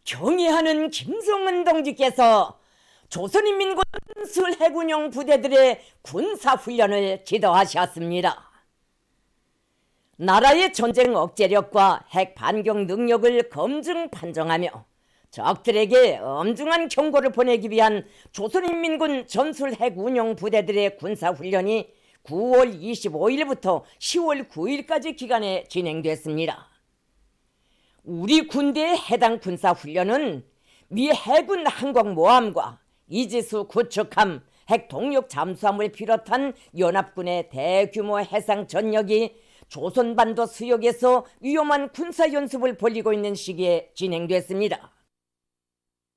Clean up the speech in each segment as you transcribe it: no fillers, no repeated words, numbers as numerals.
경애하는 김정은 동지께서 조선인민군 해군용 부대들의 군사훈련을 지도하셨습니다. 나라의 전쟁 억제력과 핵 반경 능력을 검증 판정하며 적들에게 엄중한 경고를 보내기 위한 조선인민군 전술핵운용 부대들의 군사훈련이 9월 25일부터 10월 9일까지 기간에 진행됐습니다. 우리 군대의 해당 군사훈련은 미 해군 항공모함과 이지수 구축함, 핵 동력 잠수함을 비롯한 연합군의 대규모 해상 전력이 조선반도 수역에서 위험한 군사연습을 벌이고 있는 시기에 진행됐습니다.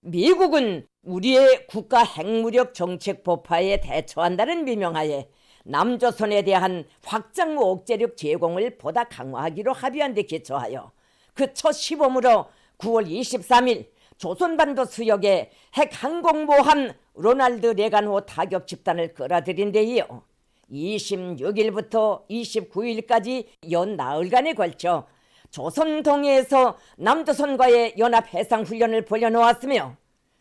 미국은 우리의 국가 핵무력 정책 폭파에 대처한다는 미명하에 남조선에 대한 확장 억제력 제공을 보다 강화하기로 합의한 데 기초하여 그 첫 시범으로 9월 23일 조선반도 수역에 핵 항공모함 로널드 레간호 타격 집단을 끌어들인 데 이어 26일부터 29일까지 연나흘간에 걸쳐 조선 동해에서 남조선과의 연합 해상훈련을 벌여놓았으며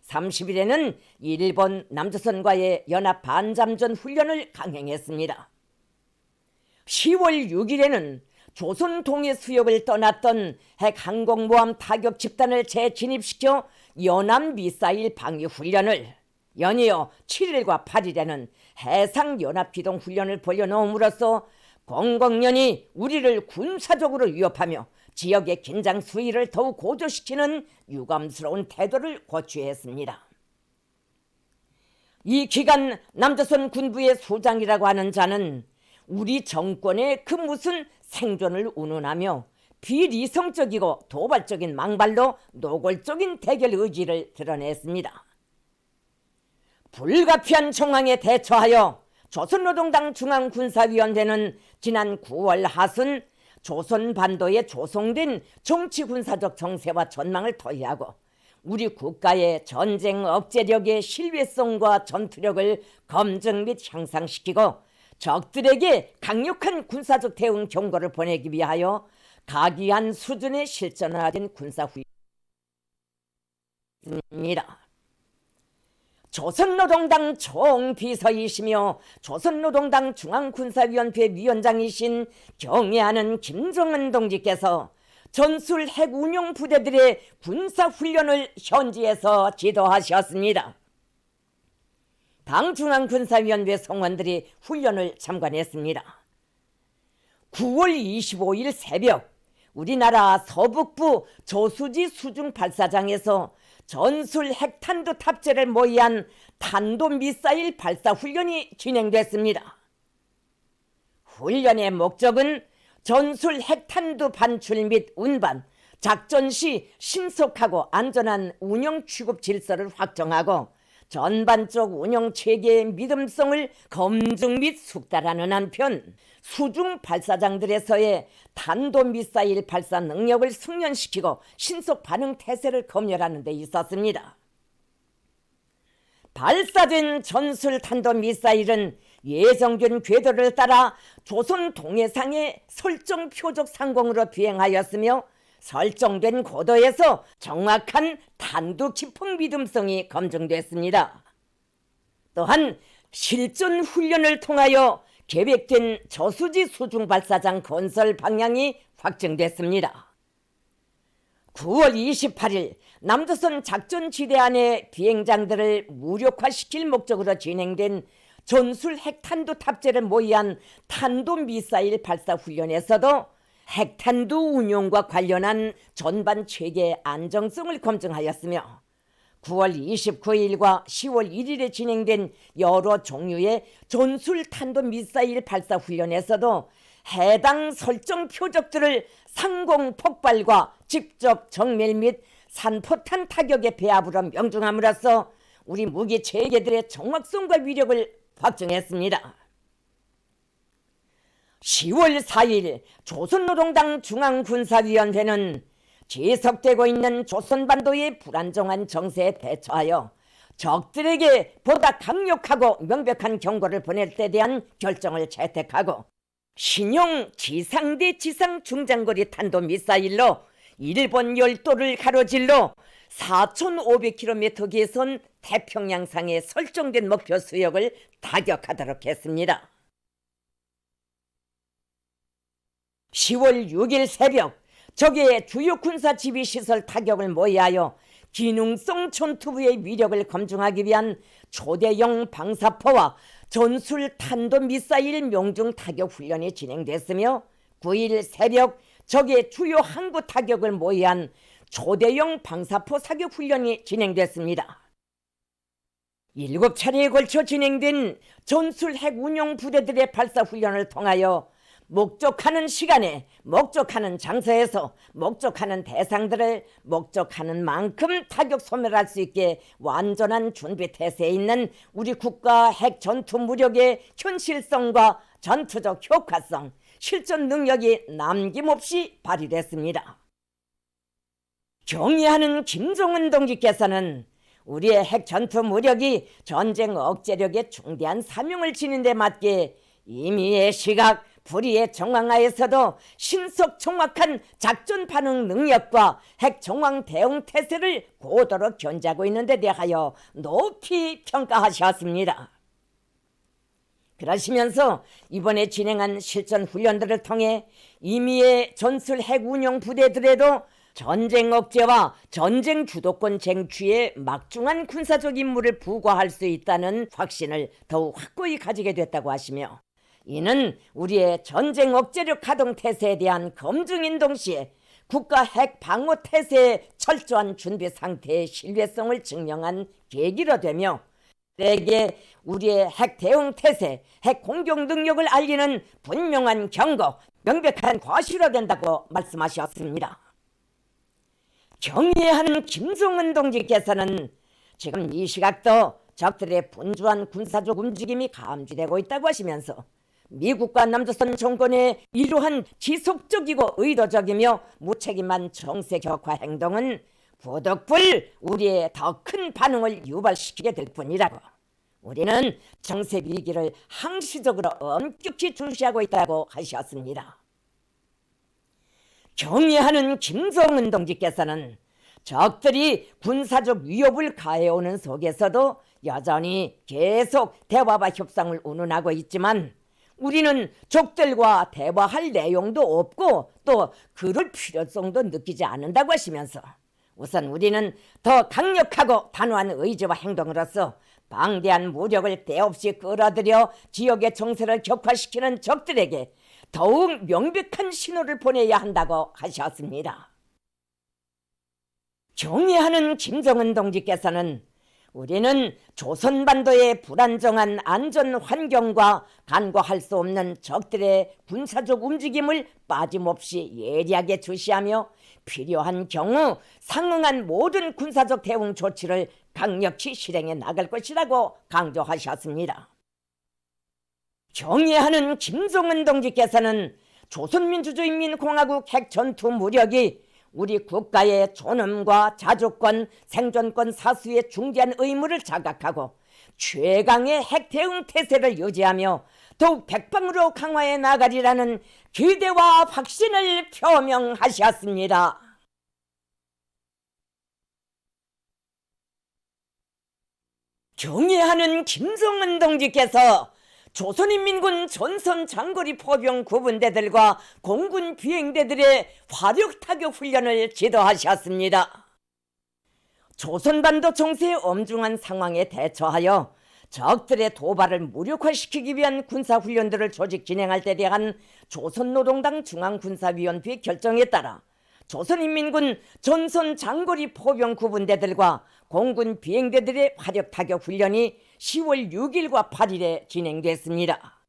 30일에는 일본 남조선과의 연합 반잠전 훈련을 강행했습니다. 10월 6일에는 조선 동해 수역을 떠났던 핵 항공모함 타격 집단을 재진입시켜 연합 미사일 방위 훈련을, 연이어 7일과 8일에는 해상연합기동훈련을 벌여놓음으로써 공공연히 우리를 군사적으로 위협하며 지역의 긴장 수위를 더욱 고조시키는 유감스러운 태도를 고취했습니다. 이 기간 남조선 군부의 수장이라고 하는 자는 우리 정권의 그 무슨 생존을 운운하며 비리성적이고 도발적인 망발로 노골적인 대결 의지를 드러냈습니다. 불가피한 정황에 대처하여 조선노동당 중앙군사위원회는 지난 9월 하순 조선 반도에 조성된 정치군사적 정세와 전망을 토의하고 우리 국가의 전쟁 억제력의 신뢰성과 전투력을 검증 및 향상시키고 적들에게 강력한 군사적 대응 경고를 보내기 위하여 각이한 수준의 실전화된 군사훈련입니다. 조선노동당 총비서이시며 조선노동당 중앙군사위원회 위원장이신 경애하는 김정은 동지께서 전술 핵운용 부대들의 군사훈련을 현지에서 지도하셨습니다. 당 중앙군사위원회 성원들이 훈련을 참관했습니다. 9월 25일 새벽 우리나라 서북부 조수지 수중발사장에서 전술 핵탄두 탑재를 모의한 탄도미사일 발사 훈련이 진행됐습니다. 훈련의 목적은 전술 핵탄두 반출 및 운반, 작전 시 신속하고 안전한 운영 취급 질서를 확정하고 전반적 운영 체계의 믿음성을 검증 및 숙달하는 한편 수중 발사장들에서의 탄도미사일 발사 능력을 숙련시키고 신속 반응 태세를 검열하는 데 있었습니다. 발사된 전술 탄도미사일은 예정된 궤도를 따라 조선 동해상의 설정 표적 상공으로 비행하였으며 설정된 고도에서 정확한 탄두 기폭 믿음성이 검증됐습니다. 또한 실전 훈련을 통하여 계획된 저수지 수중 발사장 건설 방향이 확정됐습니다. 9월 28일 남조선 작전지대 안의 비행장들을 무력화시킬 목적으로 진행된 전술 핵탄두 탑재를 모의한 탄도미사일 발사 훈련에서도 핵탄두 운용과 관련한 전반 체계의 안정성을 검증하였으며 9월 29일과 10월 1일에 진행된 여러 종류의 전술 탄도미사일 발사 훈련에서도 해당 설정 표적들을 상공 폭발과 직접 정밀 및 산포탄 타격의 배합으로 명중함으로써 우리 무기 체계들의 정확성과 위력을 확증했습니다. 10월 4일 조선노동당 중앙군사위원회는 지속되고 있는 조선반도의 불안정한 정세에 대처하여 적들에게 보다 강력하고 명백한 경고를 보낼 때 대한 결정을 채택하고 신형 지상대 지상 중장거리 탄도미사일로 일본 열도를 가로질러 4,500km 계선 태평양상에 설정된 목표 수역을 타격하도록 했습니다. 10월 6일 새벽 적의 주요 군사 지휘시설 타격을 모의하여 기능성 전투부의 위력을 검증하기 위한 초대형 방사포와 전술 탄도미사일 명중 타격 훈련이 진행됐으며 9일 새벽 적의 주요 항구 타격을 모의한 초대형 방사포 사격 훈련이 진행됐습니다. 7차례에 걸쳐 진행된 전술 핵 운용 부대들의 발사 훈련을 통하여 목적하는 시간에 목적하는 장소에서 목적하는 대상들을 목적하는 만큼 타격 소멸할 수 있게 완전한 준비 태세에 있는 우리 국가 핵 전투 무력의 현실성과 전투적 효과성, 실전 능력이 남김없이 발휘됐습니다. 경의하는 김정은 동지께서는 우리의 핵 전투 무력이 전쟁 억제력의 중대한 사명을 지닌 데 맞게 임의의 시각, 불의의 정황하에서도 신속 정확한 작전 반응 능력과 핵 정황 대응 태세를 고도로 견지하고 있는 데 대하여 높이 평가하셨습니다. 그러시면서 이번에 진행한 실전 훈련들을 통해 임의의 전술 핵 운용 부대들에도 전쟁 억제와 전쟁 주도권 쟁취에 막중한 군사적 임무를 부과할 수 있다는 확신을 더욱 확고히 가지게 됐다고 하시며, 이는 우리의 전쟁 억제력 가동 태세에 대한 검증인 동시에 국가 핵 방어 태세의 철저한 준비 상태의 신뢰성을 증명한 계기로 되며, 때에게 우리의 핵 대응 태세, 핵 공격 능력을 알리는 분명한 경고, 명백한 과시로 된다고 말씀하셨습니다. 경의하는 김정은 동지께서는 지금 이 시각도 적들의 분주한 군사적 움직임이 감지되고 있다고 하시면서 미국과 남조선 정권의 이러한 지속적이고 의도적이며 무책임한 정세 격화 행동은 부득불 우리의 더 큰 반응을 유발시키게 될 뿐이라고, 우리는 정세 위기를 항시적으로 엄격히 주시하고 있다고 하셨습니다. 경의하는 김정은 동지께서는 적들이 군사적 위협을 가해오는 속에서도 여전히 계속 대화와 협상을 운운하고 있지만 우리는 적들과 대화할 내용도 없고 또 그럴 필요성도 느끼지 않는다고 하시면서 우선 우리는 더 강력하고 단호한 의지와 행동으로서 방대한 무력을 때없이 끌어들여 지역의 정세를 격화시키는 적들에게 더욱 명백한 신호를 보내야 한다고 하셨습니다. 경의하는 김정은 동지께서는 우리는 조선반도의 불안정한 안전 환경과 간과할 수 없는 적들의 군사적 움직임을 빠짐없이 예리하게 주시하며 필요한 경우 상응한 모든 군사적 대응 조치를 강력히 실행해 나갈 것이라고 강조하셨습니다. 경의하는 김정은 동지께서는 조선민주주의인민공화국 핵전투 무력이 우리 국가의 존엄과 자주권, 생존권 사수의 중대한 의무를 자각하고 최강의 핵 대응 태세를 유지하며 더욱 백방으로 강화해 나가리라는 기대와 확신을 표명하셨습니다. 경의하는 김정은 동지께서 조선인민군 전선 장거리 포병 구분대들과 공군 비행대들의 화력 타격 훈련을 지도하셨습니다. 조선반도 정세의 엄중한 상황에 대처하여 적들의 도발을 무력화시키기 위한 군사훈련들을 조직 진행할 때 대한 조선노동당 중앙군사위원회 결정에 따라 조선인민군 전선 장거리 포병 구분대들과 공군 비행대들의 화력 타격 훈련이 10월 6일과 8일에 진행됐습니다.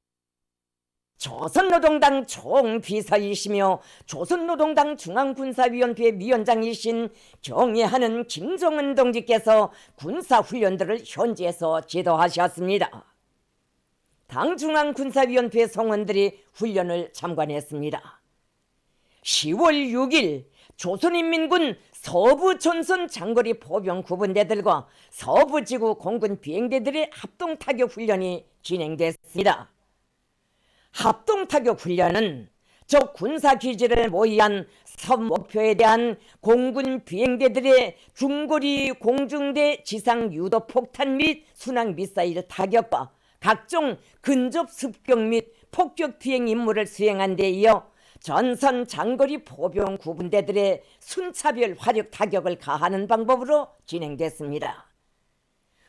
조선노동당 총비서이시며 조선노동당 중앙군사위원회 위원장이신 경의하는 김정은 동지께서 군사훈련들을 현지에서 지도하셨습니다. 당 중앙군사위원회 성원들이 훈련을 참관했습니다. 10월 6일 조선인민군 서부전선 장거리 포병 구분대들과 서부지구 공군 비행대들의 합동타격 훈련이 진행됐습니다. 합동타격 훈련은 적 군사기지를 모의한 선 목표에 대한 공군 비행대들의 중거리 공중대 지상 유도 폭탄 및 순항 미사일 타격과 각종 근접 습격 및 폭격 비행 임무를 수행한 데 이어 전선 장거리 포병 구분대들의 순차별 화력 타격을 가하는 방법으로 진행됐습니다.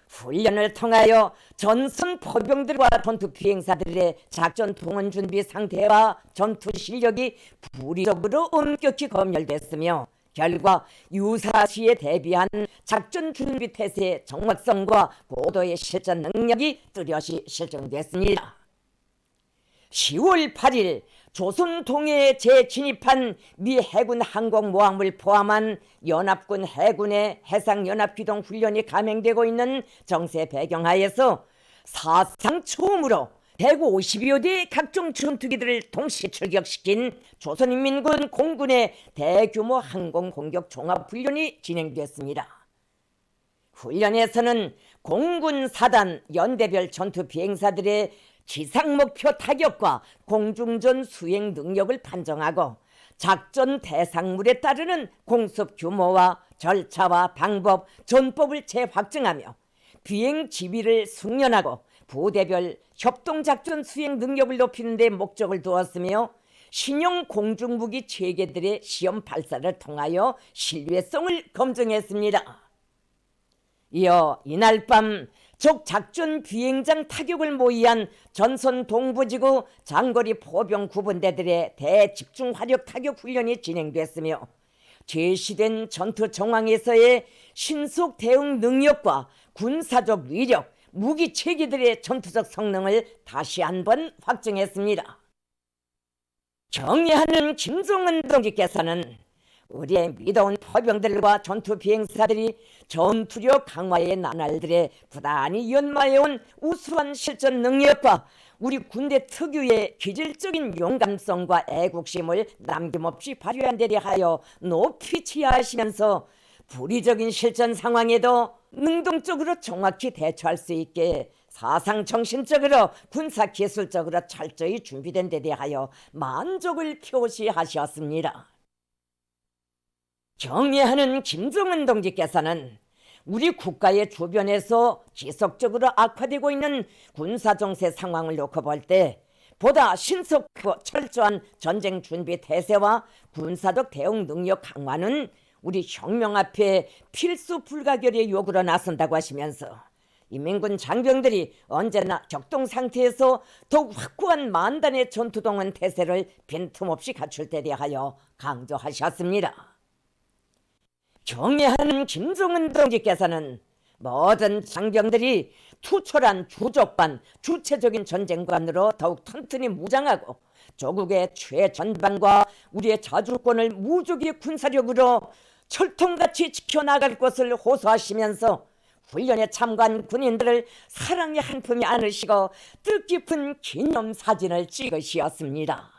훈련을 통하여 전선 포병들과 전투 비행사들의 작전 동원 준비 상태와 전투 실력이 부리적으로 엄격히 검열됐으며 결과 유사시에 대비한 작전 준비 태세의 정확성과 고도의 실전 능력이 뚜렷이 실증됐습니다. 10월 8일 조선 동해에 재진입한 미 해군 항공모함을 포함한 연합군 해군의 해상연합기동 훈련이 감행되고 있는 정세 배경하에서 사상 처음으로 150여 대의 각종 전투기들을 동시 출격시킨 조선인민군 공군의 대규모 항공공격 종합훈련이 진행됐습니다. 훈련에서는 공군 사단 연대별 전투 비행사들의 지상 목표 타격과 공중전 수행 능력을 판정하고 작전 대상물에 따르는 공습 규모와 절차와 방법, 전법을 재확정하며 비행 지휘를 숙련하고 부대별 협동작전 수행 능력을 높이는 데 목적을 두었으며 신형 공중무기 체계들의 시험 발사를 통하여 신뢰성을 검증했습니다. 이어 이날 밤 적 작전 비행장 타격을 모의한 전선 동부지구 장거리 포병 구분대들의 대집중 화력 타격 훈련이 진행됐으며 제시된 전투 정황에서의 신속 대응 능력과 군사적 위력, 무기 체계들의 전투적 성능을 다시 한번 확증했습니다. 경애하는 김정은 동지께서는 우리의 믿어온 포병들과 전투 비행사들이 전투력 강화의 나날들에 부단히 연마해온 우수한 실전 능력과 우리 군대 특유의 기질적인 용감성과 애국심을 남김없이 발휘한 데 대하여 높이 치하하시면서 불의적인 실전 상황에도 능동적으로 정확히 대처할 수 있게 사상정신적으로 군사기술적으로 철저히 준비된 데 대하여 만족을 표시하셨습니다. 경애하는 김정은 동지께서는 우리 국가의 주변에서 지속적으로 악화되고 있는 군사정세 상황을 놓고 볼 때 보다 신속하고 철저한 전쟁 준비 태세와 군사적 대응 능력 강화는 우리 혁명 앞에 필수 불가결의 요구로 나선다고 하시면서 인민군 장병들이 언제나 격동 상태에서 더욱 확고한 만단의 전투동원 태세를 빈틈없이 갖출 데 대하여 강조하셨습니다. 경애하는 김정은 동지께서는 모든 장병들이 투철한 주족반, 주체적인 전쟁관으로 더욱 튼튼히 무장하고 조국의 최전방과 우리의 자주권을 무적의 군사력으로 철통같이 지켜나갈 것을 호소하시면서 훈련에 참가한 군인들을 사랑의 한 품에 안으시고 뜻깊은 기념사진을 찍으시었습니다.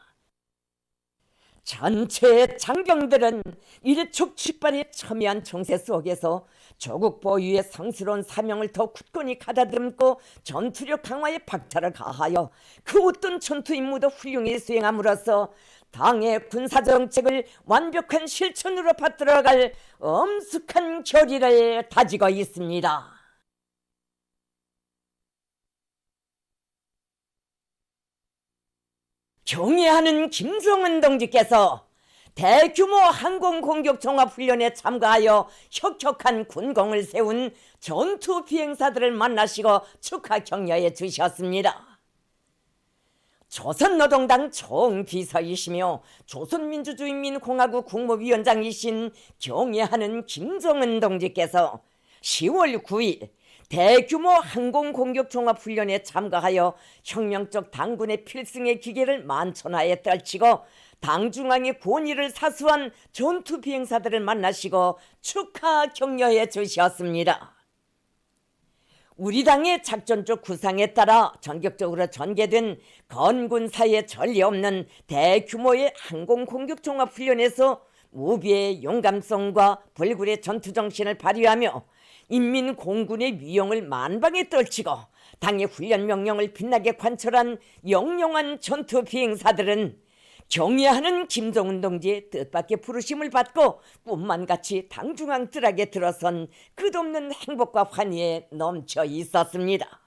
전체 장병들은 일촉즉발의 첨예한 정세 속에서 조국 보유의 성스러운 사명을 더 굳건히 가다듬고 전투력 강화에 박차를 가하여 그 어떤 전투 임무도 훌륭히 수행함으로써 당의 군사정책을 완벽한 실천으로 받들어갈 엄숙한 결의를 다지고 있습니다. 경애하는 김정은 동지께서 대규모 항공공격 종합훈련에 참가하여 혁혁한 군功을 세운 전투 비행사들을 만나시고 축하 격려해 주셨습니다. 조선노동당 총비서이시며 조선민주주의인민공화국 국무위원장이신 경애하는 김정은 동지께서 10월 9일 대규모 항공공격 종합훈련에 참가하여 혁명적 당군의 필승의 기계를 만천하에 떨치고 당중앙의 권위를 사수한 전투 비행사들을 만나시고 축하 격려해 주셨습니다. 우리 당의 작전적 구상에 따라 전격적으로 전개된 건군사의 전례 없는 대규모의 항공공격 종합훈련에서 무비의 용감성과 불굴의 전투정신을 발휘하며 인민공군의 위용을 만방에 떨치고 당의 훈련 명령을 빛나게 관철한 영영한 전투 비행사들은 경애하는 김정은 동지의 뜻밖의 부르심을 받고 꿈만같이 당중앙 뜰하게 들어선 끝없는 행복과 환희에 넘쳐 있었습니다.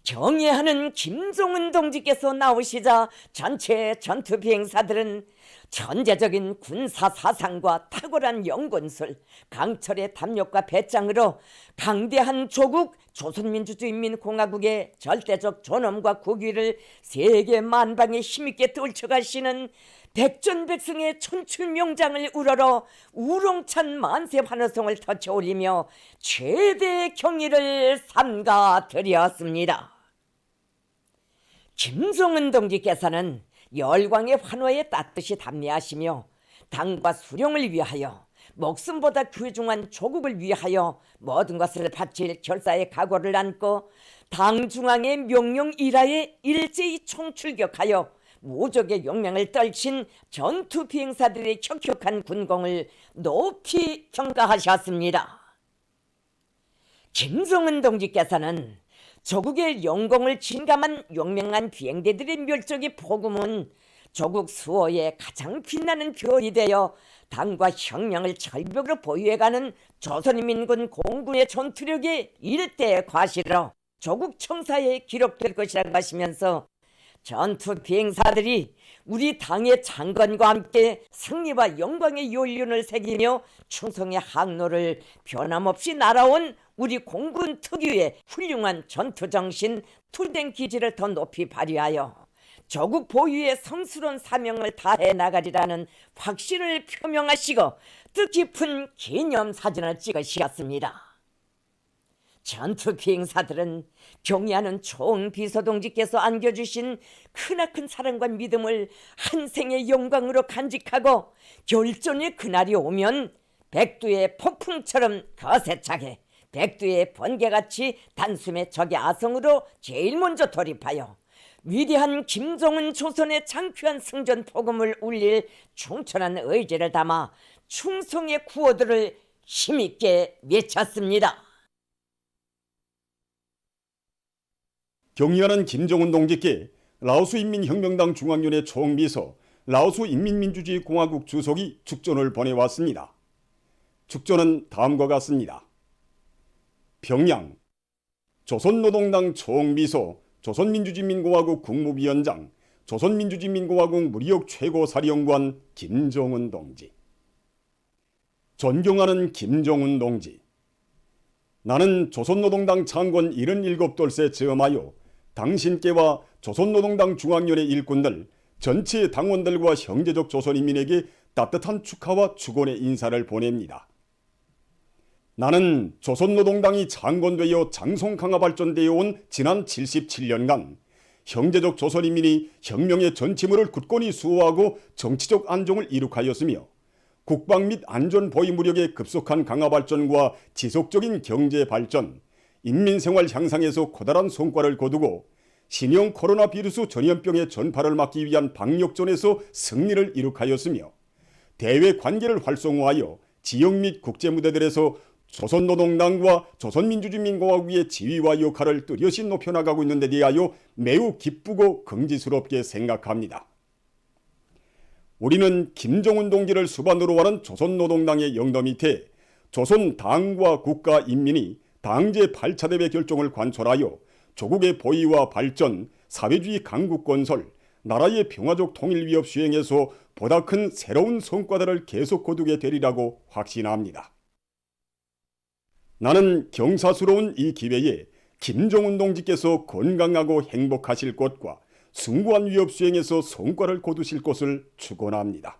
경애하는 김정은 동지께서 나오시자 전체 전투 비행사들은 천재적인 군사 사상과 탁월한 연군술, 강철의 담력과 배짱으로 강대한 조국 조선민주주의인민공화국의 절대적 존엄과 국위를 세계 만방에 힘있게 떨쳐가시는 백전백승의 춘출명장을 우러러 우롱찬 만세 환호성을 터쳐올리며 최대의 경의를 삼가드렸습니다. 김정은 동지께서는 열광의 환호에 따뜻이 답례하시며 당과 수령을 위하여 목숨보다 귀중한 조국을 위하여 모든 것을 바칠 결사의 각오를 안고 당 중앙의 명령 일하에 일제히 총출격하여 무적의 용맹을 떨친 전투 비행사들의 혁혁한 군功을 높이 평가하셨습니다. 김정은 동지께서는 조국의 영공을 진감한 용맹한 비행대들의 멸족의 폭음은 조국 수호의 가장 빛나는 별이 되어 당과 혁명을 절벽으로 보유해가는 조선인민군 공군의 전투력의 일대 과시로 조국 청사에 기록될 것이라고 하시면서 전투 비행사들이 우리 당의 장관과 함께 승리와 영광의 연륜을 새기며 충성의 항로를 변함없이 날아온 우리 공군 특유의 훌륭한 전투정신, 툴된 기질을 더 높이 발휘하여 조국 보유의 성스러운 사명을 다해 나가리라는 확신을 표명하시고 뜻깊은 기념사진을 찍으셨습니다. 전투 비행사들은 경애하는 총비서동지께서 안겨주신 크나큰 사랑과 믿음을 한 생의 영광으로 간직하고 결전의 그날이 오면 백두의 폭풍처럼 거세차게 백두의 번개같이 단숨에 적의 아성으로 제일 먼저 돌입하여 위대한 김정은 조선의 장쾌한 승전 폭음을 울릴 충천한 의지를 담아 충성의 구호들을 힘있게 외쳤습니다. 경의하는 김정은 동지께 라오스 인민혁명당 중앙위원회 총비서, 라오스 인민민주주의공화국 주석이 축전을 보내왔습니다. 축전은 다음과 같습니다. 평양 조선노동당 총비서, 조선민주주의인민공화국 국무위원장, 조선민주주의인민공화국 무력 최고사령관 김정은 동지. 존경하는 김정은 동지, 나는 조선노동당 창건 77돌새 즈음하여 당신께와 조선노동당 중앙위원회 일꾼들, 전체 당원들과 형제적 조선인민에게 따뜻한 축하와 축원의 인사를 보냅니다. 나는 조선노동당이 창건되어 장성강화발전되어 온 지난 77년간 형제적 조선인민이 혁명의 전치물을 굳건히 수호하고 정치적 안정을 이룩하였으며 국방 및 안전 보위 무력의 급속한 강화 발전과 지속적인 경제 발전, 인민생활 향상에서 커다란 성과를 거두고 신형 코로나 비루스 전염병의 전파를 막기 위한 방역전에서 승리를 이룩하였으며 대외 관계를 활성화하여 지역 및 국제무대들에서 조선노동당과 조선민주주의인민공화국의 지위와 역할을 뚜렷이 높여나가고 있는 데 대하여 매우 기쁘고 긍지스럽게 생각합니다. 우리는 김정은 동지를 수반으로 하는 조선노동당의 영도 밑에 조선 당과 국가 인민이 당제 8차 대회 결정을 관철하여 조국의 보위와 발전, 사회주의 강국 건설, 나라의 평화적 통일 위협 수행에서 보다 큰 새로운 성과들을 계속 거두게 되리라고 확신합니다. 나는 경사스러운 이 기회에 김정은 동지께서 건강하고 행복하실 것과 숭고한 위협 수행에서 성과를 거두실 것을 축원합니다.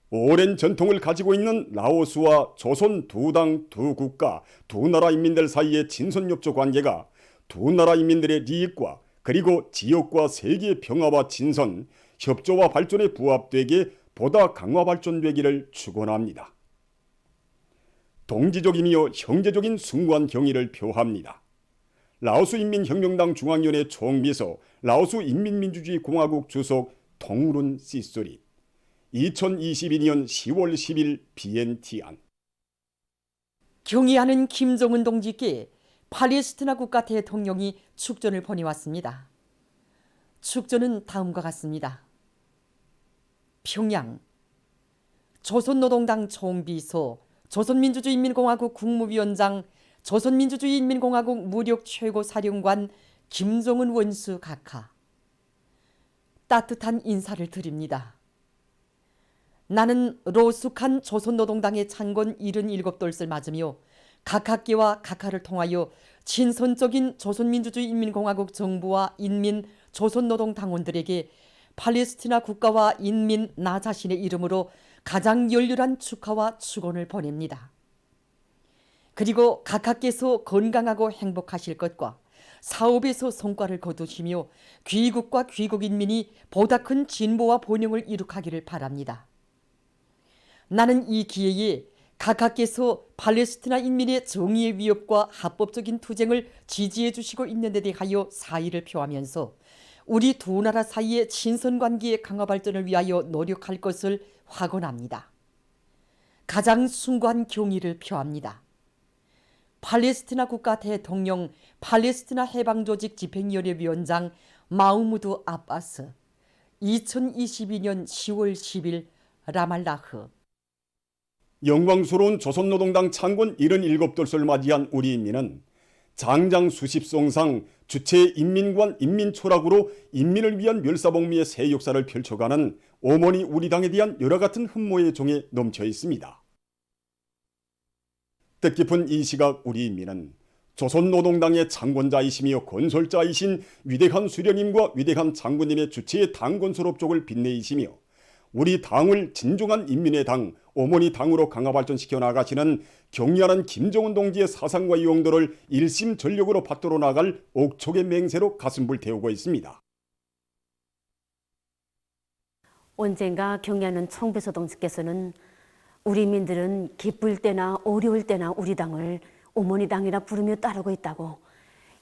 오랜 전통을 가지고 있는 라오스와 조선 두 당, 두 국가, 두 나라 인민들 사이의 친선협조 관계가 두 나라 인민들의利益과 그리고 지역과 세계의 평화와 친선, 협조와 발전에 부합되게 보다 강화 발전되기를 축원합니다. 동지적이며 형제적인 숭고한 경의를 표합니다. 라오스 인민혁명당 중앙위원회 총비서, 라오스 인민민주주의공화국 주석 동룬 시소리 2022년 10월 10일 비엔티안. 경의하는 김정은 동지께 팔레스티나 국가 대통령이 축전을 보내왔습니다. 축조는 다음과 같습니다. 평양 조선노동당 총비서, 조선민주주의인민공화국 국무위원장, 조선민주주의인민공화국 무력 최고사령관 김정은 원수 각하. 따뜻한 인사를 드립니다. 나는 로숙한 조선노동당의 창건 77돌을 맞으며 각하께와 각하를 통하여 친선적인 조선민주주의인민공화국 정부와 인민 조선노동당원들에게 팔레스티나 국가와 인민 나 자신의 이름으로 가장 열렬한 축하와 축원을 보냅니다. 그리고 각하께서 건강하고 행복하실 것과 사업에서 성과를 거두시며 귀국과 귀국인민이 보다 큰 진보와 번영을 이룩하기를 바랍니다. 나는 이 기회에 각하께서 팔레스티나 인민의 정의의 위협과 합법적인 투쟁을 지지해 주시고 있는 데 대하여 사의를 표하면서 우리 두 나라 사이의 친선관계의 강화 발전을 위하여 노력할 것을 확언합니다. 가장 숭고한 경의를 표합니다. 팔레스티나 국가 대통령, 팔레스티나 해방조직 집행위원회 위원장 마흐무드 아바스, 2022년 10월 10일 라말라흐. 영광스러운 조선노동당 창건 77돌을 맞이한 우리 인민은 장장 수십송상 주체 인민관 인민초락으로 인민을 위한 멸사복미의 새 역사를 펼쳐가는 어머니 우리 당에 대한 여러 같은 흠모의 종에 넘쳐 있습니다. 뜻깊은 이 시각 우리 인민은 조선노동당의 창건자이시며 건설자이신 위대한 수령님과 위대한 장군님의 주체의 당건설업 쪽을 빛내이시며 우리 당을 진정한 인민의 당, 어머니 당으로 강화 발전시켜 나가시는 경리하는 김정은 동지의 사상과 유형들을 일심전력으로 받들어 나갈 옥촉의 맹세로 가슴불 태우고 있습니다. 언젠가 경리하는 청비서 동지께서는 우리 민들은 기쁠 때나 어려울 때나 우리 당을 어머니 당이라 부르며 따르고 있다고,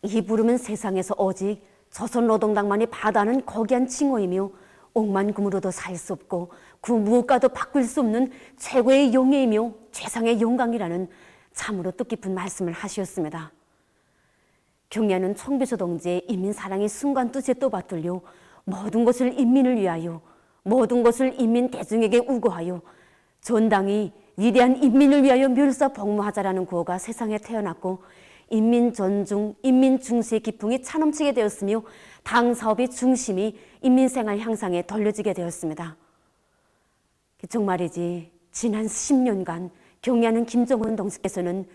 이 부름은 세상에서 오직 조선노동당만이 받아는 거기한 칭호이며 억만금으로도 살 수 없고 그 무엇과도 바꿀 수 없는 최고의 영예이며 최상의 영광이라는 참으로 뜻깊은 말씀을 하셨습니다. 경리하는 청비서 동지의 인민사랑이 순간 뜻에 떠받들려 모든 것을 인민을 위하여, 모든 것을 인민 대중에게 우거하여 전당이 위대한 인민을 위하여 멸사복무하자라는 구호가 세상에 태어났고 인민 존중, 인민 중시의 기풍이 차넘치게 되었으며 당 사업의 중심이 인민생활 향상에 돌려지게 되었습니다. 정말이지 지난 10년간 경리하는 김정은 동지께서는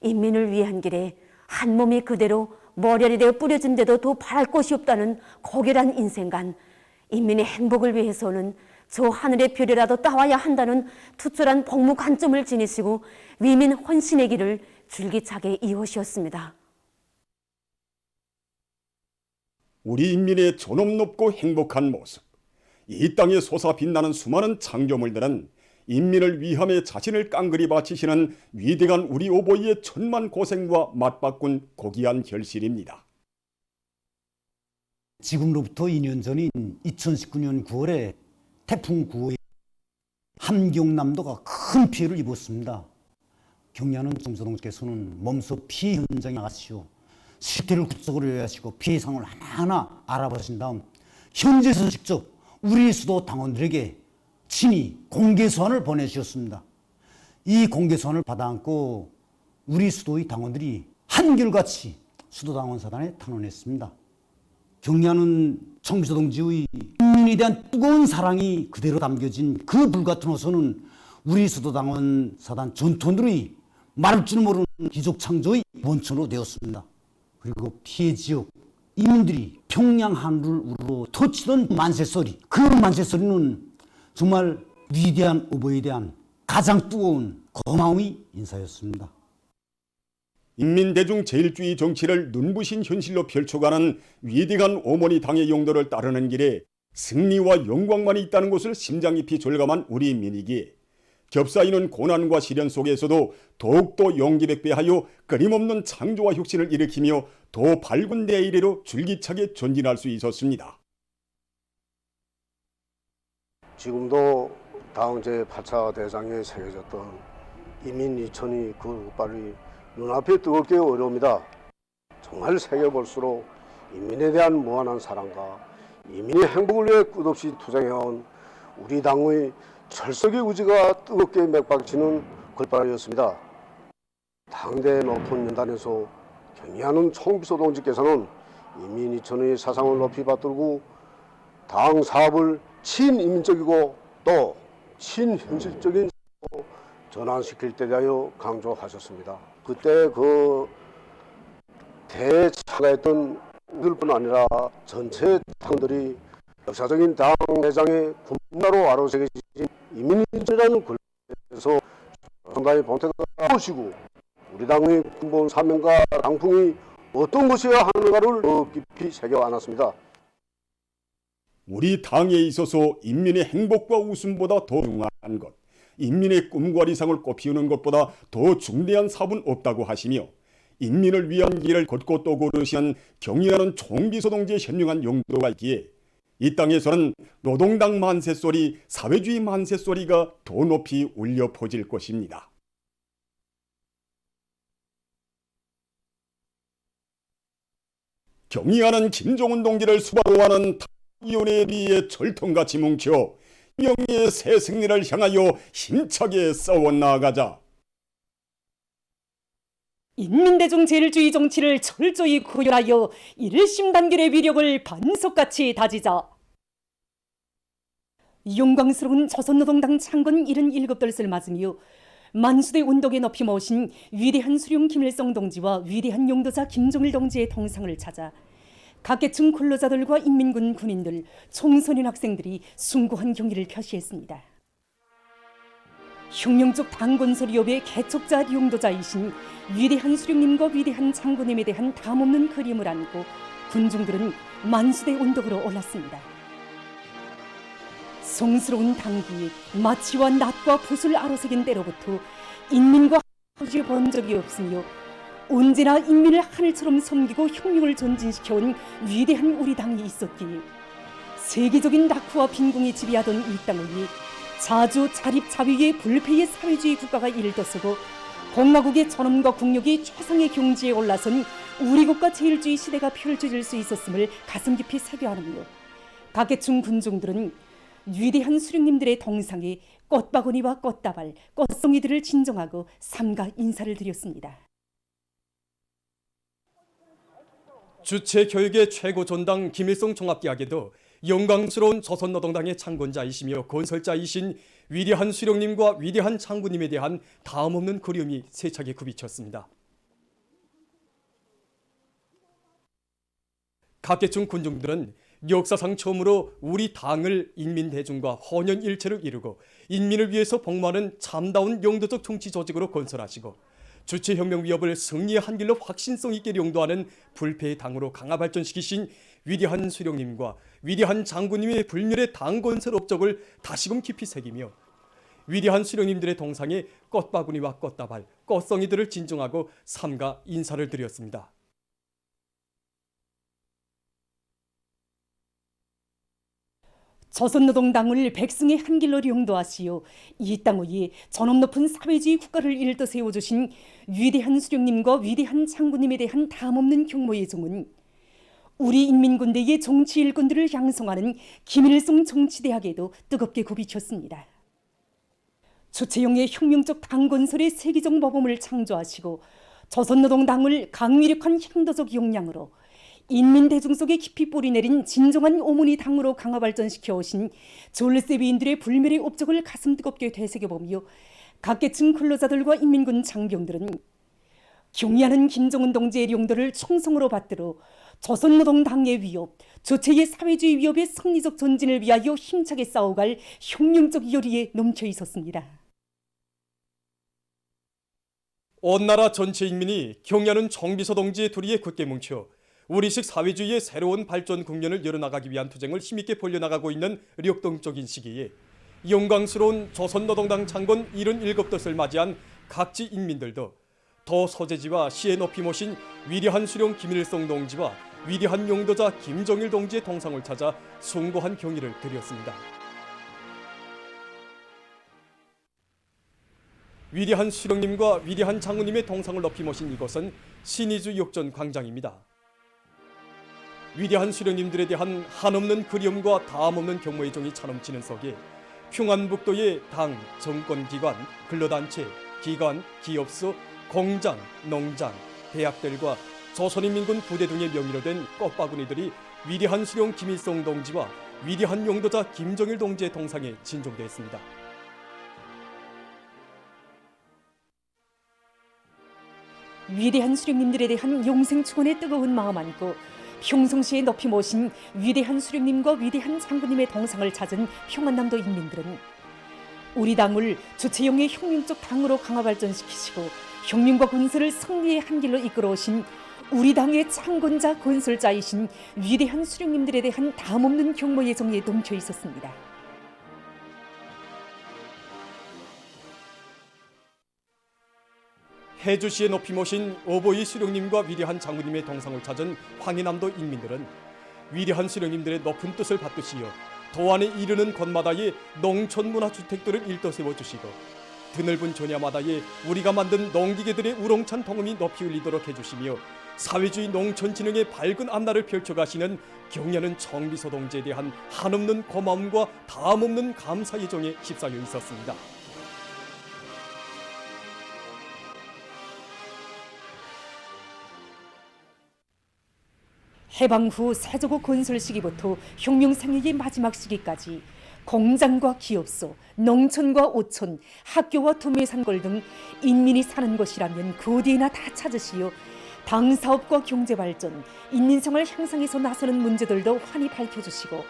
인민을 위한 길에 한 몸이 그대로 머리알이 되어 뿌려진데도 더 바랄 것이 없다는 고결한 인생관, 인민의 행복을 위해서는 저 하늘의 별이라도 따와야 한다는 투철한 복무 관점을 지니시고 위민 헌신의 길을 줄기차게 이어오셨습니다. 우리 인민의 존엄 높고 행복한 모습, 이 땅에 솟아 빛나는 수많은 창조물들은 인민을 위함에 자신을 깡그리 바치시는 위대한 우리 오보이의 천만 고생과 맞바꾼 고귀한 결실입니다. 지금로부터 2년 전인 2019년 9월에 태풍 9호에 함경남도가 큰 피해를 입었습니다. 경리하는 청비서동지께서는 몸소 피해 현장에 나가시오. 실태를 구석으로 요약하시고 피해 상황을 하나하나 알아보신 다음 현지에서 직접 우리 수도 당원들에게 친히 공개서한을 보내주셨습니다. 이 공개서한을 받아안고 우리 수도의 당원들이 한결같이 수도당원사단에 탄원했습니다. 경리하는 청비서 동지의 인민에 대한 뜨거운 사랑이 그대로 담겨진 그 불같은 호소는 우리 수도당원사단 전통들의 말할 줄 모르는 기족창조의 원천으로 되었습니다. 그리고 피해 지역 이민들이 평양 하늘을 우러 터치던 만세소리, 그 만세소리는 정말 위대한 어버이에 대한 가장 뜨거운 고마움의 인사였습니다. 인민대중 제일주의 정치를 눈부신 현실로 펼쳐가는 위대한 어머니 당의 용도를 따르는 길에 승리와 영광만이 있다는 것을 심장 깊이 절감한 우리 인민이기에 겹사이는 고난과 시련 속에서도 더욱더 용기백배하여 끊임없는 창조와 혁신을 일으키며 더 밝은 내일로 줄기차게 전진할 수 있었습니다. 지금도 다음 제8차 대장에 새겨졌던 인민 2002 그 빨리 눈앞에 뜨겁게 어려웁니다. 정말 새겨볼수록 인민에 대한 무한한 사랑과 이민의 행복을 위해 끝없이 투쟁해온 우리 당의 철석의 의지가 뜨겁게 맥박치는 글발이었습니다. 당대 높은 연단에서 경의하는 총비서 동지께서는 이민 이천의 사상을 높이 받들고 당 사업을 친인민적이고 또 친현실적인 전환시킬 때 대하여 강조하셨습니다. 그때 그 대참가했던 우리뿐 아니라 전체 당들이 역사적인 당 대장의 군나로 아로새겨진 이민이라는 글에서 정당의 본태가 무엇이고 우리 당의 근본 사명과 당풍이 어떤 것이어야 하는가를 더 깊이 새겨 안았습니다. 우리 당에 있어서 인민의 행복과 웃음보다 더 중요한 것, 인민의 꿈과理想을 꽃피우는 것보다 더 중대한 사업은 없다고 하시며 인민을 위한 길을 걷고 또 걸으시는 경의하는 총비서 동지의 현명한 용도가 있기에 이 땅에서는 노동당 만세소리, 사회주의 만세소리가 더 높이 울려 퍼질 것입니다. 경의하는 김정은 동지를 수바로 하는 위원회에 비해 철통같이 뭉쳐 명예의 새 승리를 향하여 힘차게 싸워 나가자. 인민대중 제일주의 정치를 철저히 구현하여 일심단결의 위력을 반석같이 다지자. 영광스러운 조선노동당 창건 77돌을 맞으며 만수대 운동에 높이 모신 위대한 수령 김일성 동지와 위대한 용도자 김정일 동지의 동상을 찾아 각계층 근로자들과 인민군 군인들, 청소년 학생들이 숭고한 경의를 표시했습니다. 혁명적 당건설위협의 개척자 용도자이신 위대한 수령님과 위대한 장군님에 대한 담없는 그림을 안고 군중들은 만수대 운동으로 올랐습니다. 성스러운 당기에 마치와 낫과 붓을 아로새긴 때로부터 인민과 하지 본 적이 없으며 언제나 인민을 하늘처럼 섬기고 혁명을 전진시켜온 위대한 우리 당이 있었기에 세계적인 낙후와 빈궁이 지배하던 이 땅을 위해 자주 자립자위의 불패의 사회주의 국가가 일떠서고 공화국의 전엄과 국력이 최상의 경지에 올라선 우리 국가 제일주의 시대가 펼쳐질 수 있었음을 가슴 깊이 새겨하며 각계층 군중들은 위대한 수령님들의 동상에 꽃바구니와 꽃다발, 꽃송이들을 진정하고 삼가 인사를 드렸습니다. 주체 교육의 최고 전당 김일성 종합대학에도 영광스러운 조선노동당의 창건자이시며 건설자이신 위대한 수령님과 위대한 장군님에 대한 다음없는 그리움이 세차게 굽이쳤습니다. 각계층 군중들은 역사상 처음으로 우리 당을 인민대중과 헌연일체를 이루고 인민을 위해서 복무하는 참다운 영도적 정치 조직으로 건설하시고 주체혁명 위협을 승리의 한 길로 확신성 있게 용도하는 불패의 당으로 강화 발전시키신 위대한 수령님과 위대한 장군님의 불멸의 당 건설 업적을 다시금 깊이 새기며 위대한 수령님들의 동상에 꽃바구니와 꽃다발, 꽃송이들을 진정하고 삼가 인사를 드렸습니다. 조선노동당을 백성의 한 길로 용도하시어 이 땅 위에 전업 높은 사회주의 국가를 일떠 세워주신 위대한 수령님과 위대한 장군님에 대한 담없는 경모의 종은 우리 인민군대의 정치 일꾼들을 양성하는 김일성 정치대학에도 뜨겁게 굽이쳤습니다. 주체형의 혁명적 당건설의 세계적 모범을 창조하시고 조선노동당을 강위력한 향도적 역량으로 인민대중 속에 깊이 뿌리내린 진정한 오문이 당으로 강화 발전시켜 오신 졸세비인들의 불멸의 업적을 가슴 뜨겁게 되새겨보며 각계층 근로자들과 인민군 장병들은 경의하는 김정은 동지의 용도를 총성으로 받들어 조선노동당의 위협, 주체의 사회주의 위협의 승리적 전진을 위하여 힘차게 싸워갈 혁명적 열의에 넘쳐 있었습니다. 온 나라 전체 인민이 경의하는 총비서 동지의 도리에 굳게 뭉쳐 우리식 사회주의의 새로운 발전 국면을 열어나가기 위한 투쟁을 힘있게 벌려나가고 있는 력동적인 시기에 영광스러운 조선노동당 창건 77돛을 맞이한 각지 인민들도 더 소재지와 시에 높이 모신 위대한 수령 김일성 동지와 위대한 용도자 김정일 동지의 동상을 찾아 숭고한 경의를 드렸습니다. 위대한 수령님과 위대한 장군님의 동상을 높이 모신 이곳은 신의주 역전 광장입니다. 위대한 수령님들에 대한 한없는 그리움과 다함없는 경모의 정이 차넘치는 속에 평안북도의 당, 정권기관, 근로단체, 기관, 기업소, 공장, 농장, 대학들과 조선인민군 부대 등의 명의로 된 꽃바구니들이 위대한 수령 김일성 동지와 위대한 용도자 김정일 동지의 동상에 진종되었습니다. 위대한 수령님들에 대한 용생 축원의 뜨거운 마음 안고 평성시에 높이 모신 위대한 수령님과 위대한 장군님의 동상을 찾은 평안남도 인민들은 우리 당을 주체형의 혁명적 당으로 강화 발전시키시고 혁명과 건설을 승리의 한 길로 이끌어오신 우리 당의 창건자 건설자이신 위대한 수령님들에 대한 다함없는 경모의 정에 넘쳐 있었습니다. 해주시에 높이 모신 어버이 수령님과 위대한 장군님의 동상을 찾은 황해남도 인민들은 위대한 수령님들의 높은 뜻을 받드시어 도안에 이르는 곳마다의 농촌문화주택들을 일떠세워 주시고 드넓은 전야마다에 우리가 만든 농기계들의 우렁찬 동음이 높이 울리도록 해주시며 사회주의 농촌진흥의 밝은 앞날을 펼쳐가시는 경야는 정비서 동지에 대한 한없는 고마움과 다함없는 감사의 정에 휩싸여 있었습니다. 해방 후 세조국 건설 시기부터 혁명 생애의 마지막 시기까지 공장과 기업소, 농촌과 오촌, 학교와 도매산골 등 인민이 사는 곳이라면 그 어디에나 다 찾으시어 당 사업과 경제발전, 인민생활 향상에서 나서는 문제들도 환히 밝혀주시고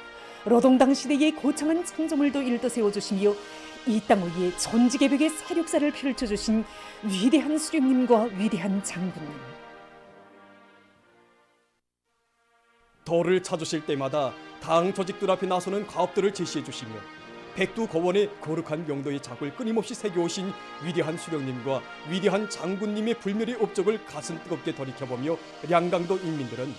노동당 시대의 고창한 창조물도 일떠세워주시며 이 땅 위에 전지개벽의 세력사를 펼쳐주신 위대한 수령님과 위대한 장군님. 도를 찾으실 때마다 당 조직들 앞에 나서는 가업들을 제시해 주시며 백두 거원의 거룩한 명도의 작을 끊임없이 새겨오신 위대한 수령님과 위대한 장군님의 불멸의 업적을 가슴 뜨겁게 돌이켜보며 량강도 인민들은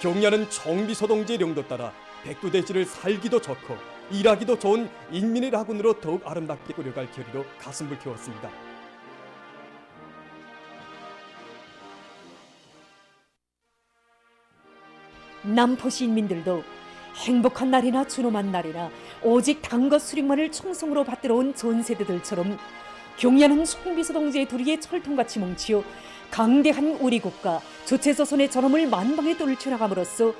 경야는 정비소동지의 령도 따라 백두대지를 살기도 좋고 일하기도 좋은 인민의 라군으로 더욱 아름답게 꾸려갈 결의로 가슴 불태웠습니다. 남포시 인민들도 행복한 날이나 준엄한 날이나 오직 당과 수령만을 충성으로 받들어온 전 세대들처럼 경야는 총비서 동지의 도리에 철통같이 뭉치어 강대한 우리 국가 조체조선의 전엄을 만방에 떨쳐나감으로써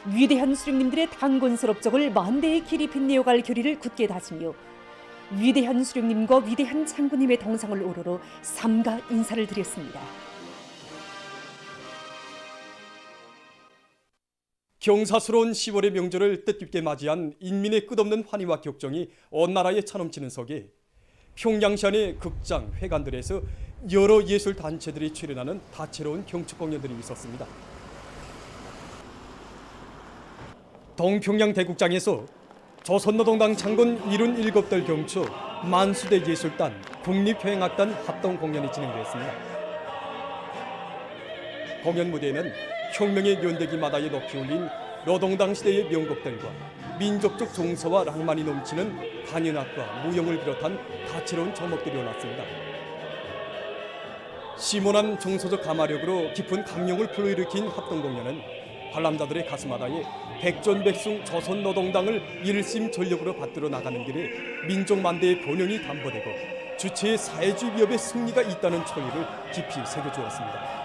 위대한 수령님들의 당건설 업적을 만대의 길이 빛내어갈 결의를 굳게 다지며 위대한 수령님과 위대한 장군님의 동상을 오르러 삼가 인사를 드렸습니다. 경사스러운 10월의 명절을 뜻깊게 맞이한 인민의 끝없는 환희와 격정이 온 나라에 차넘치는 속에 평양시 안의 극장, 회관들에서 여러 예술 단체들이 출연하는 다채로운 경축 공연들이 있었습니다. 동평양 대국장에서 조선노동당 창건 77들 경축 만수대 예술단, 국립효행악단 합동 공연이 진행되었습니다. 공연 무대에는 혁명의 연대기마다에 높이 올린 노동당 시대의 명곡들과 민족적 정서와 낭만이 넘치는 한연악과 무용을 비롯한 다채로운 종목들이 올랐습니다. 시원한 정서적 가마력으로 깊은 감명을 불러일으킨 합동공연은 관람자들의 가슴마다에 백전백승 조선노동당을 일심전력으로 받들어 나가는 길에 민족만대의 번영이 담보되고 주체의 사회주의 위협의 승리가 있다는 초의를 깊이 새겨주었습니다.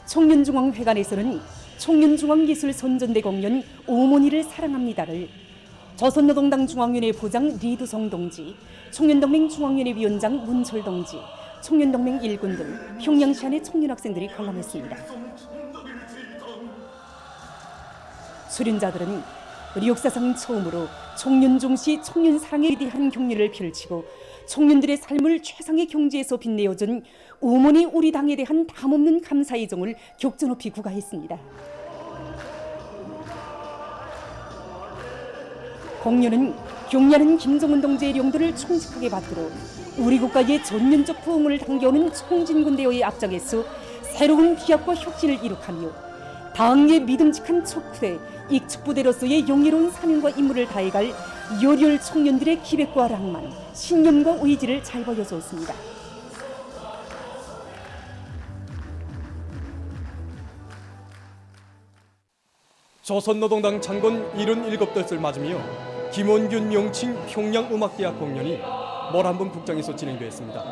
청년중앙회관에서는 청년중앙예술선전대 공연 오모니를 사랑합니다를 조선노동당 중앙위원회 부장 리두성 동지, 청년동맹 중앙위원회 위원장 문철 동지, 청년동맹 일군 등 평양시 안의 청년학생들이 관람했습니다. 수련자들은 우리 역사상 처음으로 청년 중시 청년 사랑의 위대한 경륜을 펼치고 청년들의 삶을 최상의 경지에서 빛내어준 오모니 우리 당에 대한 담없는 감사의 정을 격전높이 구가했습니다. 공연은 경야는 김정은 동지의 용도를 충직하게 받들어 우리 국가의 전면적 부흥을 당겨오는 총진군대의 앞장에서 새로운 기합과 혁신을 이룩하며 당의 믿음직한 척후에 익축부대로서의 영예로운 사명과 임무를 다해갈 열혈 청년들의 기백과 낭만, 신념과 의지를 잘 보여주었습니다. 조선노동당 창건 77뼘을 맞으며 김원균 명칭 평양음악대학 공연이 모란봉 북장에서 진행되었습니다.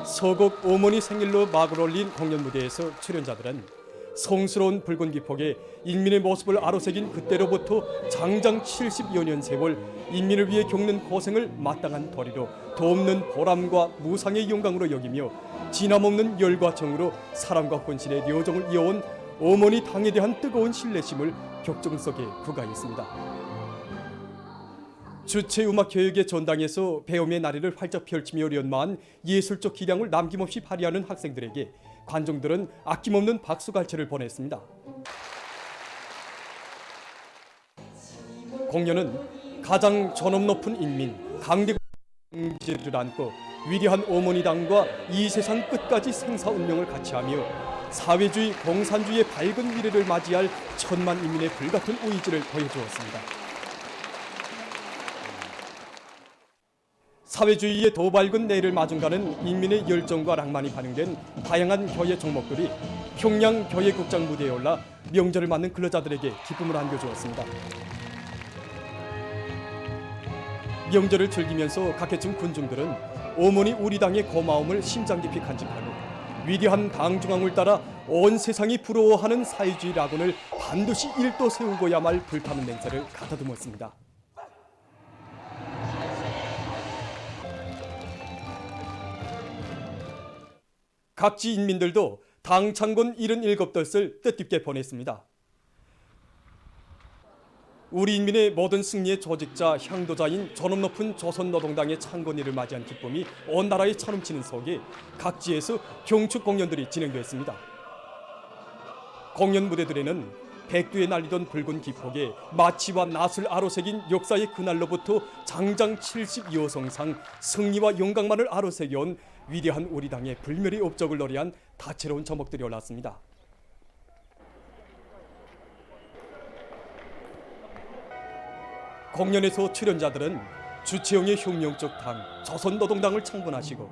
서곡 어머니 생일로 막을 올린 공연 무대에서 출연자들은 성스러운 붉은 기폭에 인민의 모습을 아로새긴 그때로부터 장장 70여 년 세월 인민을 위해 겪는 고생을 마땅한 도리로 돕는 보람과 무상의 영광으로 여기며 진함없는 열과 정으로 사랑과 헌신의 여정을 이어온 어머니 당에 대한 뜨거운 신뢰심을 격정 속에 부과했습니다. 주체음악교육의 전당에서 배움의 나래를 활짝 펼치며 연마한 예술적 기량을 남김없이 발휘하는 학생들에게 관중들은 아낌없는 박수갈채를 보냈습니다. 공연은 가장 존엄 높은 인민, 강대국지를 안고 위대한 어머니당과 이 세상 끝까지 생사 운명을 같이하며 사회주의, 공산주의의 밝은 미래를 맞이할 천만 인민의 불같은 의지를 보여주었습니다. 사회주의의 더 밝은 내일을 마중가는 인민의 열정과 낭만이 반영된 다양한 교회 종목들이 평양 교회극장 무대에 올라 명절을 맞는 근로자들에게 기쁨을 안겨주었습니다. 명절을 즐기면서 각계층 군중들은 어머니 우리 당의 고마움을 심장 깊이 간직하고 위대한 당중앙을 따라 온 세상이 부러워하는 사회주의 낙원을 반드시 일도 세우고야 말 불타는 맹세를 가다듬었습니다. 각지 인민들도 당 창건 77뼘을 뜻깊게 보냈습니다. 우리 인민의 모든 승리의 조직자, 향도자인 존엄 높은 조선노동당의 창건일을 맞이한 기쁨이 온 나라에 차넘치는 속에 각지에서 경축 공연들이 진행됐습니다. 공연 무대들에는 백두에 날리던 붉은 기폭에 마치와 낫을 아로새긴 역사의 그날로부터 장장 70여성상 승리와 영광만을 아로새겨온 위대한 우리 당의 불멸의 업적을 노래한 다채로운 저목들이 올랐습니다. 공연에서 출연자들은 주체형의 혁명적 당, 조선노동당을 창건하시고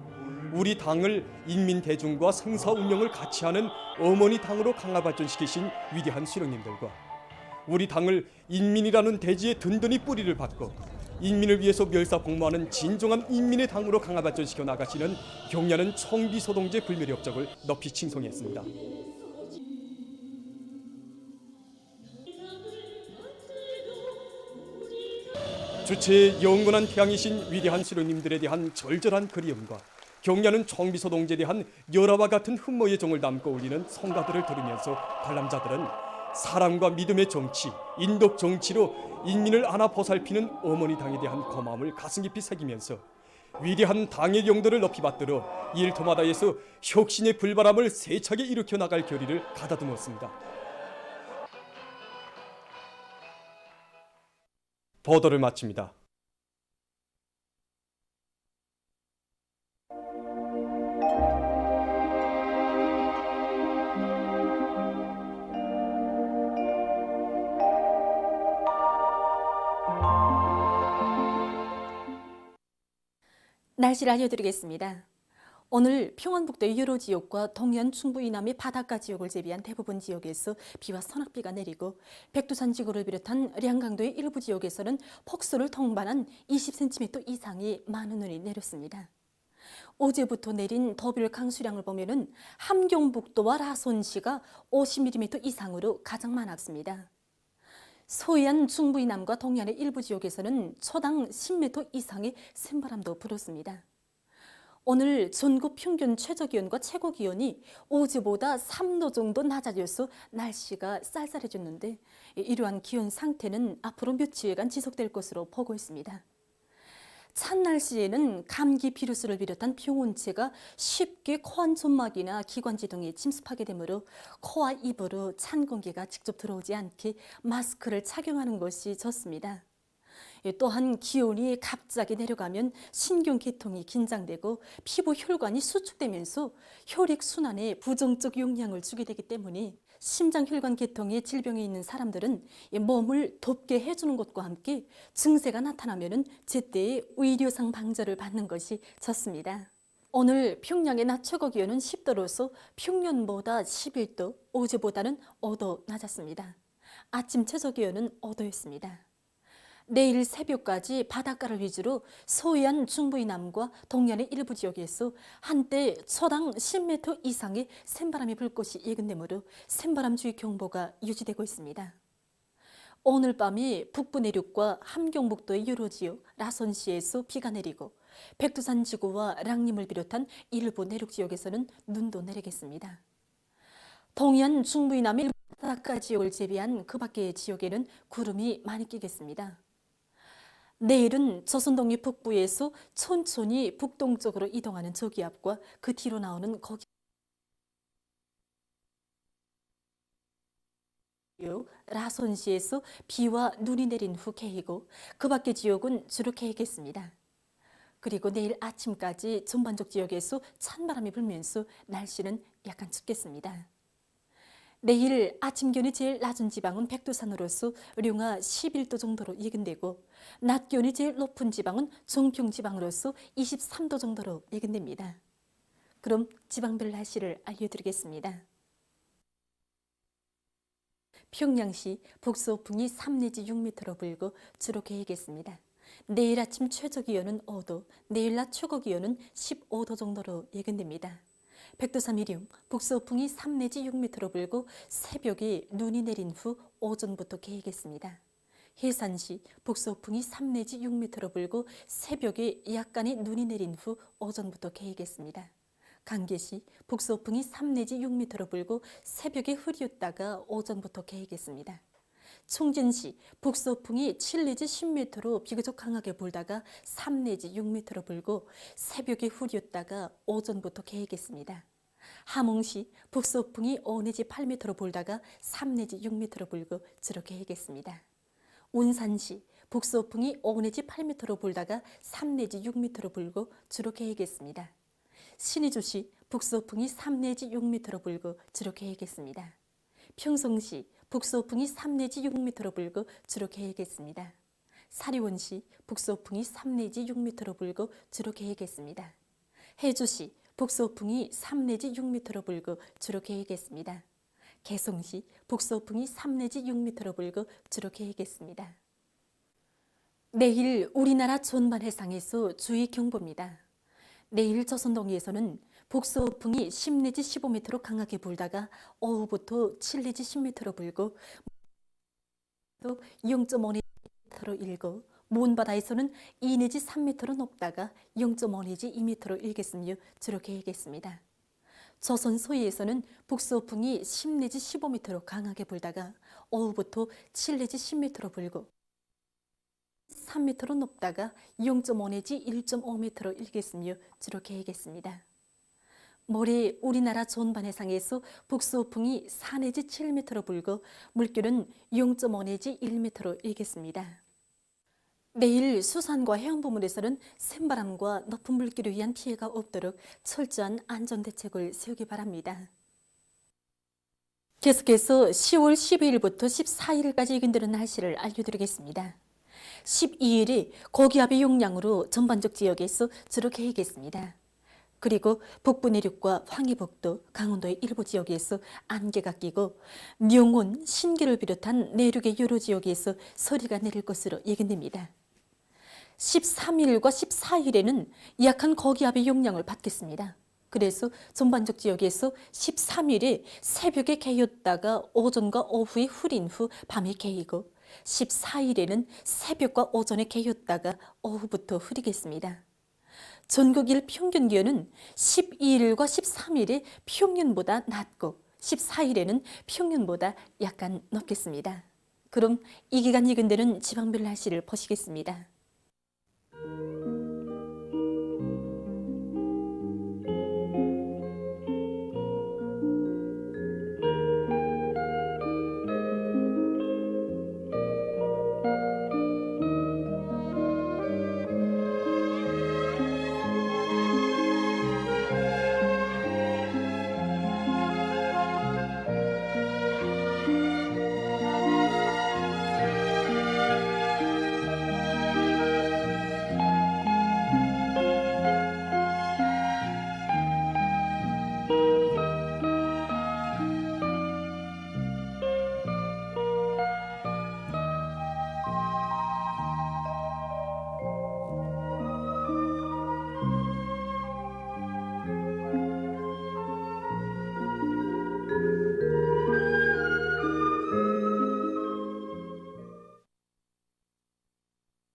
우리 당을 인민 대중과 생사 운명을 같이 하는 어머니 당으로 강화 발전시키신 위대한 수령님들과 우리 당을 인민이라는 대지에 든든히 뿌리를 받고 인민을 위해서 멸사복무하는 진정한 인민의 당으로 강화 발전시켜 나가시는 경야는 청비소동제 불멸의 업적을 높이 칭송했습니다. 주체의 영원한 태양이신 위대한 수령님들에 대한 절절한 그리움과 경야는 청비소동제에 대한 열화와 같은 흠모의 정을 담고 울리는 성가들을 들으면서 관람자들은 사랑과 믿음의 정치, 인덕 정치로 인민을 안아 보살피는 어머니 당에 대한 고마움을 가슴 깊이 새기면서 위대한 당의 영도를 높이 받들어 일터마다에서 혁신의 불바람을 세차게 일으켜 나갈 결의를 가다듬었습니다. 보도를 마칩니다. 날씨를 알려드리겠습니다. 오늘 평안북도의 여러 지역과 동해안 충북 이남의 바닷가 지역을 제외한 대부분 지역에서 비와 소낙비가 내리고 백두산 지구를 비롯한 량강도의 일부 지역에서는 폭설을 동반한 20cm 이상의 많은 눈이 내렸습니다. 어제부터 내린 더빌 강수량을 보면은 함경북도와 라손시가 50mm 이상으로 가장 많았습니다. 서해안 중부 이남과 동해안의 일부 지역에서는 초당 10m 이상의 센바람도 불었습니다. 오늘 전국 평균 최저기온과 최고기온이 어제보다 3도 정도 낮아져서 날씨가 쌀쌀해졌는데 이러한 기온 상태는 앞으로 며칠간 지속될 것으로 보고 있습니다. 찬 날씨에는 감기 비루스를 비롯한 병원체가 쉽게 코 안점막이나 기관지 등에 침습하게 되므로 코와 입으로 찬 공기가 직접 들어오지 않게 마스크를 착용하는 것이 좋습니다. 또한 기온이 갑자기 내려가면 신경계통이 긴장되고 피부 혈관이 수축되면서 혈액순환에 부정적 영향을 주게 되기 때문에 심장혈관 계통의 질병이 있는 사람들은 몸을 덥게 해주는 것과 함께 증세가 나타나면 제때에 의료상 방조를 받는 것이 좋습니다. 오늘 평양의 낮 최고 기온은 10도로서 평년보다 11도, 어제보다는 5도 낮았습니다. 아침 최저 기온은 5도였습니다. 내일 새벽까지 바닷가를 위주로 서해안 중부 이남과 동해안의 일부 지역에서 한때 초당 10m 이상의 샘바람이 불 것이 예견되므로 샘바람주의 경보가 유지되고 있습니다. 오늘 밤에 북부 내륙과 함경북도의 여러 지역, 라선시에서 비가 내리고 백두산 지구와 랑림을 비롯한 일부 내륙 지역에서는 눈도 내리겠습니다. 동해안 중부 이남의 바닷가 지역을 제외한 그 밖의 지역에는 구름이 많이 끼겠습니다. 내일은 조선동해 북부에서 천천히 북동쪽으로 이동하는 저기압과 그 뒤로 나오는 거기 라선시에서 비와 눈이 내린 후 개이고 그 밖의 지역은 주로 개이겠습니다. 그리고 내일 아침까지 전반적 지역에서 찬바람이 불면서 날씨는 약간 춥겠습니다. 내일 아침 기온이 제일 낮은 지방은 백두산으로서 룡화 11도 정도로 예견되고 낮 기온이 제일 높은 지방은 종평 지방으로서 23도 정도로 예견됩니다. 그럼 지방별 날씨를 알려드리겠습니다. 평양시 북서풍이 3 내지 6m로 불고 주로 개이겠습니다. 내일 아침 최저 기온은 5도, 내일 낮 최고 기온은 15도 정도로 예견됩니다. 백두산 미령, 북서풍이 3 내지 6m로 불고 새벽에 눈이 내린 후 오전부터 개이겠습니다. 해산시, 북서풍이 3 내지 6m로 불고 새벽에 약간의 눈이 내린 후 오전부터 개이겠습니다. 강계시, 북서풍이 3 내지 6m로 불고 새벽에 흐렸다가 오전부터 개이겠습니다. 총진시, 북서풍이 7 내지 10m로 비교적 강하게 불다가 3 내지 6m로 불고 새벽에 흐렸다가 오전부터 개이겠습니다. 함흥시, 북서풍이 5 내지 8m로 불다가 3 내지 6m로 불고 주로 개이겠습니다. 운산시, 북서풍이 5 내지 8m로 불다가 3 내지 6m로 불고 주로 개이겠습니다. 신의주시, 북서풍이 3 내지 6m로 불고 주로 개이겠습니다. 평성시, 북서풍이 3 내지 6m로 불고 주로 개이겠습니다. 사리원시, 북서풍이 3 내지 6m로 불고 주로 개이겠습니다. 해주시, 북서풍이 3 내지 6m로 불고 주로 개이겠습니다. 개성시, 북서풍이 3 내지 6m로 불고 주로 개이겠습니다. 내일 우리나라 전반 해상에서 주의 경보입니다. 내일 조선동해에서는 북서풍이 10 내지 15m로 강하게 불다가 오후부터 7 내지 10m로 불고 0.5m로 일고 모은바다에서는 2 내지 3m로 높다가 0.5 내지 2m로 일겠으며 주로 개이겠습니다. 조선 서해에서는 북서풍이 10 내지 15m로 강하게 불다가 오후부터 7 내지 10m로 불고 3m로 높다가 0.5 내지 1.5m로 일겠으며 주로 개이겠습니다. 모레 우리나라 전반 해상에서 북서풍이 4 내지 7m로 불고 물결은 0.5 내지 1m로 일겠습니다. 내일 수산과 해안부문에서는 샘바람과 높은 물결에 의한 피해가 없도록 철저한 안전대책을 세우기 바랍니다. 계속해서 10월 12일부터 14일까지 예견되는 날씨를 알려드리겠습니다. 12일이 고기압의 용량으로 전반적 지역에서 주로 개이겠습니다. 그리고 북부 내륙과 황해북도, 강원도의 일부 지역에서 안개가 끼고 명원, 신길을 비롯한 내륙의 여러 지역에서 서리가 내릴 것으로 예견됩니다. 13일과 14일에는 약한 고기압의 영향을 받겠습니다. 그래서 전반적 지역에서 13일에 새벽에 개였다가 오전과 오후에 흐린 후 밤에 개이고 14일에는 새벽과 오전에 개였다가 오후부터 흐리겠습니다. 전국일 평균 기온은 12일과 13일에 평년보다 낮고 14일에는 평년보다 약간 높겠습니다. 그럼 이 기간 예견되는 지방별 날씨를 보시겠습니다.